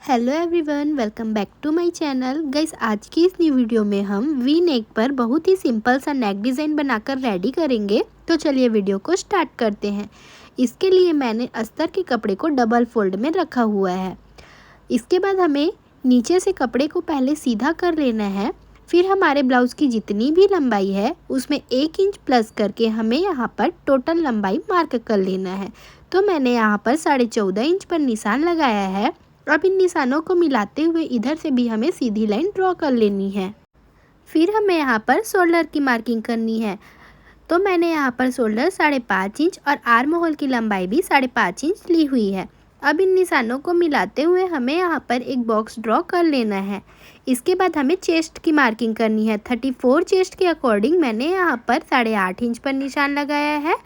Hello everyone, welcome back to my channel. Guys, आज की इस न्यू वीडियो में हम वी नेक पर बहुत ही सिंपल सा नेक डिज़ाइन बनाकर रेडी करेंगे। तो चलिए वीडियो को स्टार्ट करते हैं। इसके लिए मैंने अस्तर के कपड़े को डबल फोल्ड में रखा हुआ है। इसके बाद हमें नीचे से कपड़े को पहले सीधा कर लेना है। फिर हमारे ब्लाउज़ की जितनी भी लंबाई है उसमें 1 इंच प्लस करके हमें यहाँ पर टोटल लंबाई मार्क कर लेना है। तो मैंने यहाँ पर 14.5 इंच पर निशान लगाया है। अब इन निशानों को मिलाते हुए इधर से भी हमें सीधी लाइन ड्रॉ कर लेनी है। फिर हमें यहाँ पर शोल्डर की मार्किंग करनी है। तो मैंने यहाँ पर शोल्डर 5.5 इंच और आर्म होल की लंबाई भी 5.5 इंच ली हुई है। अब इन निशानों को मिलाते हुए हमें यहाँ पर एक बॉक्स ड्रॉ कर लेना है। इसके बाद हमें चेस्ट की मार्किंग करनी है। 34 चेस्ट के अकॉर्डिंग मैंने यहाँ पर 8.5 इंच पर निशान लगाया है।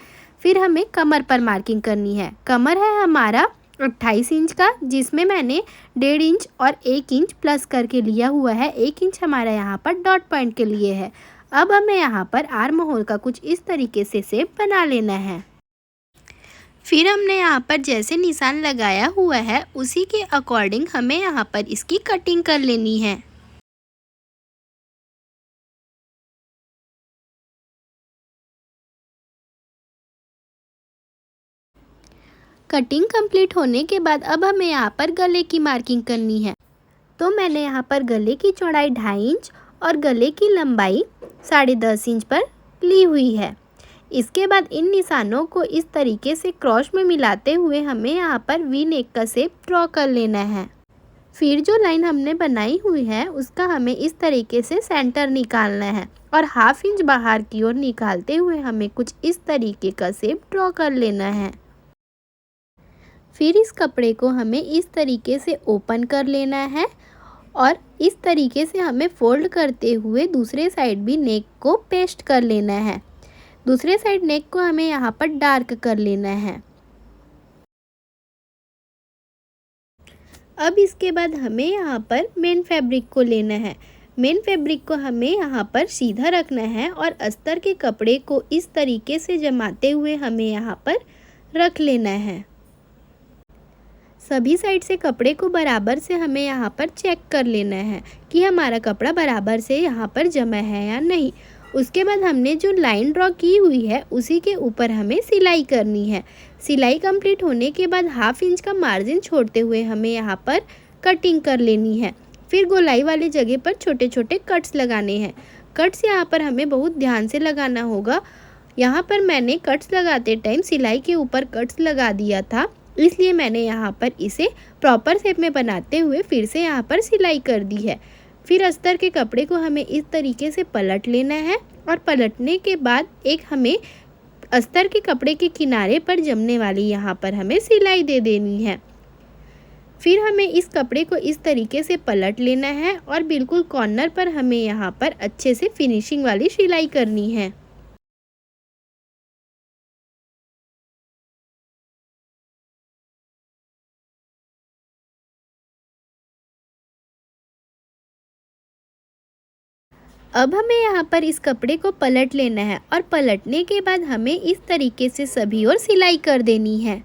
फिर हमें कमर पर मार्किंग करनी है। कमर है हमारा 28 इंच का, जिसमें मैंने 1.5 इंच और 1 इंच प्लस करके लिया हुआ है। 1 इंच हमारा यहाँ पर डॉट पॉइंट के लिए है। अब हमें यहाँ पर आर्म होल का कुछ इस तरीके से शेप बना लेना है। फिर हमने यहाँ पर जैसे निशान लगाया हुआ है उसी के अकॉर्डिंग हमें यहाँ पर इसकी कटिंग कर लेनी है। कटिंग कंप्लीट होने के बाद अब हमें यहाँ पर गले की मार्किंग करनी है। तो मैंने यहाँ पर गले की चौड़ाई 2.5 इंच और गले की लंबाई 10.5 इंच पर ली हुई है। इसके बाद इन निशानों को इस तरीके से क्रॉस में मिलाते हुए हमें यहाँ पर वी नेक का शेप ड्रॉ कर लेना है। फिर जो लाइन हमने बनाई हुई है उसका हमें इस तरीके से सेंटर निकालना है और 1/2 इंच बाहर की ओर निकालते हुए हमें कुछ इस तरीके का शेप ड्रॉ कर लेना है। फिर इस कपड़े को हमें इस तरीके से ओपन कर लेना है और इस तरीके से हमें फोल्ड करते हुए दूसरे साइड भी नेक को पेस्ट कर लेना है। दूसरे साइड नेक को हमें यहाँ पर डार्क कर लेना है। अब इसके बाद हमें यहाँ पर मेन फैब्रिक को लेना है। मेन फैब्रिक को हमें यहाँ पर सीधा रखना है और अस्तर के कपड़े को इस तरीके से जमाते हुए हमें यहाँ पर रख लेना है। सभी साइड से कपड़े को बराबर से हमें यहाँ पर चेक कर लेना है कि हमारा कपड़ा बराबर से यहाँ पर जमा है या नहीं। उसके बाद हमने जो लाइन ड्रॉ की हुई है उसी के ऊपर हमें सिलाई करनी है। सिलाई कंप्लीट होने के बाद 1/2 इंच का मार्जिन छोड़ते हुए हमें यहाँ पर कटिंग कर लेनी है। फिर गोलाई वाली जगह पर छोटे छोटे कट्स लगाने हैं। कट्स यहाँ पर हमें बहुत ध्यान से लगाना होगा। यहाँ पर मैंने कट्स लगाते टाइम सिलाई के ऊपर कट्स लगा दिया था, इसलिए मैंने यहाँ पर इसे प्रॉपर शेप में बनाते हुए फिर से यहाँ पर सिलाई कर दी है। फिर अस्तर के कपड़े को हमें इस तरीके से पलट लेना है और पलटने के बाद एक हमें अस्तर के कपड़े के किनारे पर जमने वाली यहाँ पर हमें सिलाई दे देनी है। फिर हमें इस कपड़े को इस तरीके से पलट लेना है और बिल्कुल कॉर्नर पर हमें यहाँ पर अच्छे से फिनिशिंग वाली सिलाई करनी है। अब हमें यहाँ पर इस कपड़े को पलट लेना है और पलटने के बाद हमें इस तरीके से सभी ओर सिलाई कर देनी है।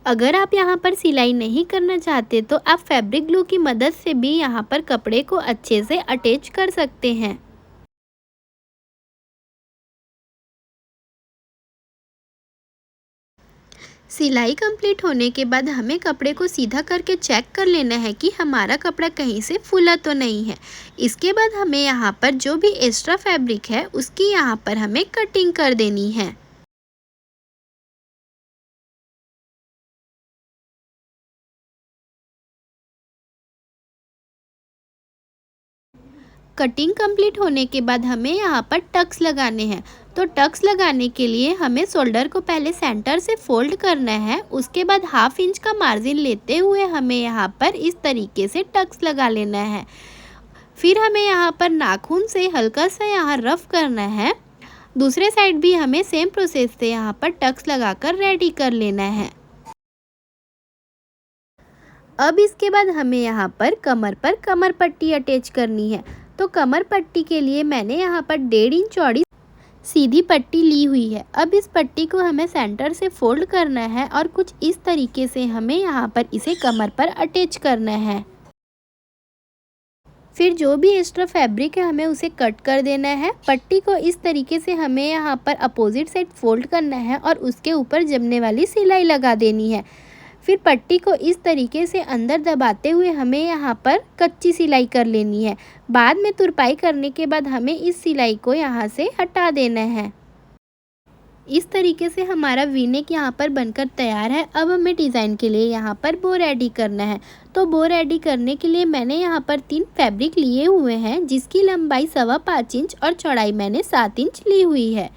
अगर आप यहाँ पर सिलाई नहीं करना चाहते तो आप फैब्रिक ग्लू की मदद से भी यहाँ पर कपड़े को अच्छे से अटैच कर सकते हैं। सिलाई कंप्लीट होने के बाद हमें कपड़े को सीधा करके चेक कर लेना है कि हमारा कपड़ा कहीं से फूला तो नहीं है। इसके बाद हमें यहाँ पर जो भी एक्स्ट्रा फैब्रिक है उसकी यहाँ पर हमें कटिंग कर देनी है। कटिंग कंप्लीट होने के बाद हमें यहाँ पर टक्स लगाने हैं। तो टक्स लगाने के लिए हमें शोल्डर को पहले सेंटर से फोल्ड करना है। उसके बाद 1/2 इंच का मार्जिन लेते हुए हमें यहाँ पर इस तरीके से टक्स लगा लेना है। फिर हमें यहाँ पर नाखून से हल्का सा यहाँ रफ करना है। दूसरे साइड भी हमें सेम प्रोसेस से यहाँ पर टक्स लगाकर रेडी कर लेना है। अब इसके बाद हमें यहाँ पर कमर पट्टी अटैच करनी है। तो कमर पट्टी के लिए मैंने यहाँ पर 1.5 इंच चौड़ी सीधी पट्टी ली हुई है। अब इस पट्टी को हमें सेंटर से फोल्ड करना है और कुछ इस तरीके से हमें यहाँ पर इसे कमर पर अटैच करना है। फिर जो भी एक्स्ट्रा फैब्रिक है हमें उसे कट कर देना है। पट्टी को इस तरीके से हमें यहाँ पर अपोजिट साइड फोल्ड करना है और उसके ऊपर जमने वाली सिलाई लगा देनी है। फिर पट्टी को इस तरीके से अंदर दबाते हुए हमें यहाँ पर कच्ची सिलाई कर लेनी है। बाद में तुरपाई करने के बाद हमें इस सिलाई को यहाँ से हटा देना है। इस तरीके से हमारा वी नेक यहाँ पर बनकर तैयार है। अब हमें डिज़ाइन के लिए यहाँ पर बो रेडी करना है। तो बो रेडी करने के लिए मैंने यहाँ पर 3 फैब्रिक लिए हुए हैं, जिसकी लंबाई 5.25 इंच और चौड़ाई मैंने 7 इंच ली हुई है।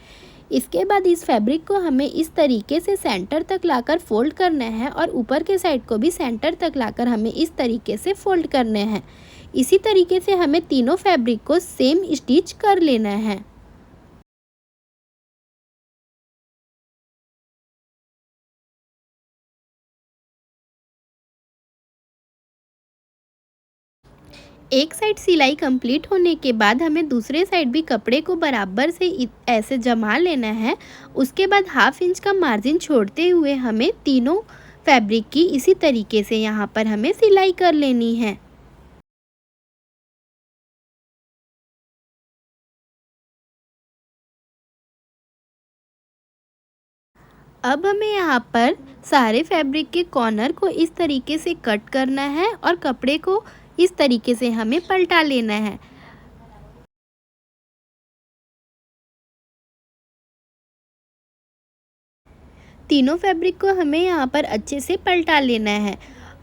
इसके बाद इस फैब्रिक को हमें इस तरीके से सेंटर तक लाकर फोल्ड करना है और ऊपर के साइड को भी सेंटर तक लाकर हमें इस तरीके से फोल्ड करने हैं। इसी तरीके से हमें तीनों फैब्रिक को सेम स्टिच कर लेना है। एक साइड सिलाई कंप्लीट होने के बाद हमें दूसरे साइड भी कपड़े को बराबर से ऐसे जमा लेना है। उसके बाद 1/2 इंच का मार्जिन छोड़ते हुए हमें तीनों फैब्रिक की इसी तरीके से यहाँ पर हमें सिलाई कर लेनी है। अब हमें यहाँ पर सारे फैब्रिक के कॉर्नर को इस तरीके से कट करना है और कपड़े को इस तरीके से हमें पलटा लेना है। तीनों फैब्रिक को हमें यहाँ पर अच्छे से पलटा लेना है।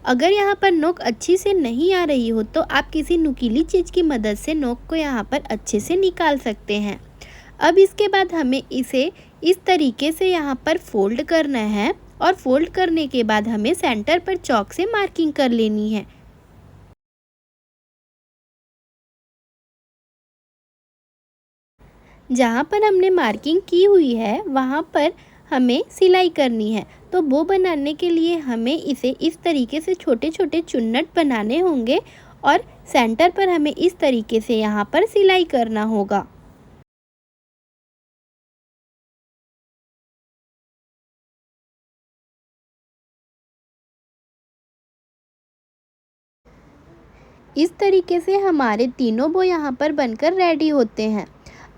अगर यहाँ पर नोक अच्छी से नहीं आ रही हो तो आप किसी नुकीली चीज़ की मदद से नोक को यहाँ पर अच्छे से निकाल सकते हैं। अब इसके बाद हमें इसे इस तरीके से यहाँ पर फोल्ड करना है और फोल्ड करने के बाद हमें सेंटर पर चॉक से मार्किंग कर लेनी है। जहाँ पर हमने मार्किंग की हुई है वहाँ पर हमें सिलाई करनी है। तो बो बनाने के लिए हमें इसे इस तरीके से छोटे छोटे चुन्नट बनाने होंगे और सेंटर पर हमें इस तरीके से यहाँ पर सिलाई करना होगा। इस तरीके से हमारे तीनों बो यहाँ पर बनकर रेडी होते हैं।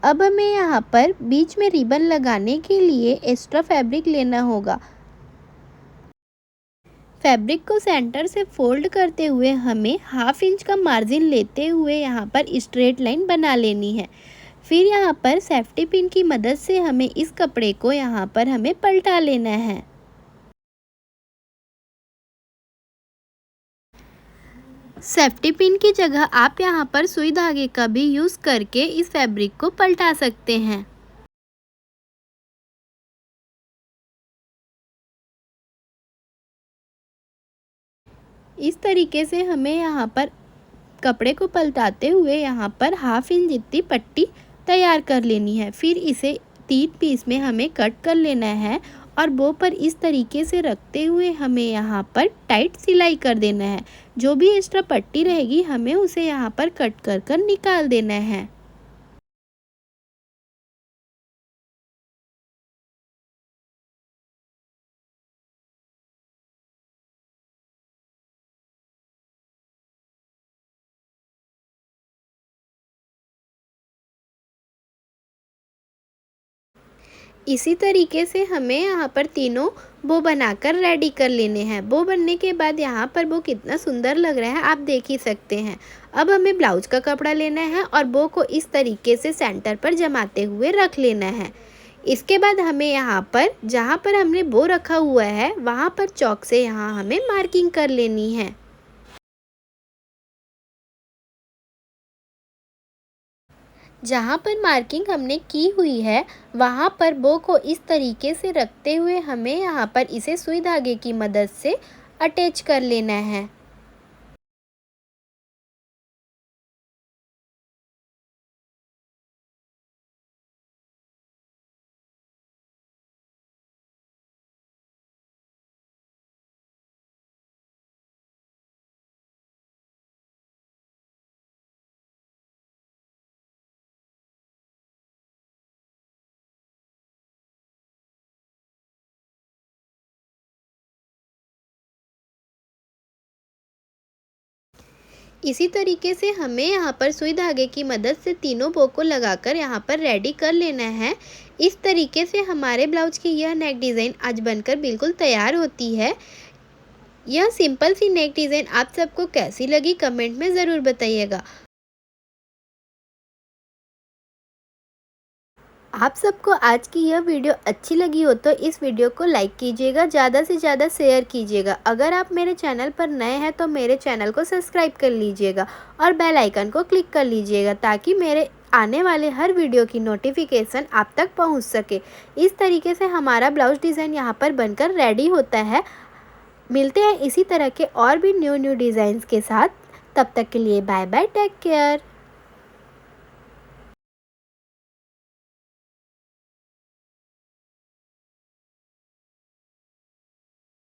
अब हमें यहाँ पर बीच में रिबन लगाने के लिए एक्स्ट्रा फैब्रिक लेना होगा। फैब्रिक को सेंटर से फोल्ड करते हुए हमें 1/2 इंच का मार्जिन लेते हुए यहाँ पर स्ट्रेट लाइन बना लेनी है। फिर यहाँ पर सेफ्टी पिन की मदद से हमें इस कपड़े को यहाँ पर हमें पलटा लेना है। सेफ्टी पिन की जगह आप यहाँ पर सुई धागे का भी यूज़ करके इस फैब्रिक को पलटा सकते हैं। इस तरीके से हमें यहाँ पर कपड़े को पलटाते हुए यहाँ पर 1/2 इंच जितनी पट्टी तैयार कर लेनी है। फिर इसे 3 पीस में हमें कट कर लेना है और बो पर इस तरीके से रखते हुए हमें यहाँ पर टाइट सिलाई कर देना है। जो भी एक्स्ट्रा पट्टी रहेगी हमें उसे यहाँ पर कट कर कर निकाल देना है। इसी तरीके से हमें यहाँ पर तीनों बो बनाकर रेडी कर लेने हैं। बो बनने के बाद यहाँ पर बो कितना सुंदर लग रहा है आप देख ही सकते हैं। अब हमें ब्लाउज का कपड़ा लेना है और बो को इस तरीके से सेंटर पर जमाते हुए रख लेना है। इसके बाद हमें यहाँ पर जहाँ पर हमने बो रखा हुआ है वहाँ पर चॉक से यहाँ हमें मार्किंग कर लेनी है। जहाँ पर मार्किंग हमने की हुई है वहाँ पर बो को इस तरीके से रखते हुए हमें यहाँ पर इसे सुई धागे की मदद से अटैच कर लेना है। इसी तरीके से हमें यहाँ पर सुई धागे की मदद से तीनों बो को लगाकर यहाँ पर रेडी कर लेना है। इस तरीके से हमारे ब्लाउज की यह नेक डिज़ाइन आज बनकर बिल्कुल तैयार होती है। यह सिंपल सी नेक डिज़ाइन आप सबको कैसी लगी कमेंट में ज़रूर बताइएगा। आप सबको आज की यह वीडियो अच्छी लगी हो तो इस वीडियो को लाइक कीजिएगा, ज़्यादा से ज़्यादा शेयर कीजिएगा। अगर आप मेरे चैनल पर नए हैं तो मेरे चैनल को सब्सक्राइब कर लीजिएगा और बेल आइकन को क्लिक कर लीजिएगा ताकि मेरे आने वाले हर वीडियो की नोटिफिकेशन आप तक पहुंच सके। इस तरीके से हमारा ब्लाउज डिज़ाइन यहाँ पर बनकर रेडी होता है। मिलते हैं इसी तरह के और भी न्यू डिज़ाइंस के साथ। तब तक के लिए बाय बाय, टेक केयर।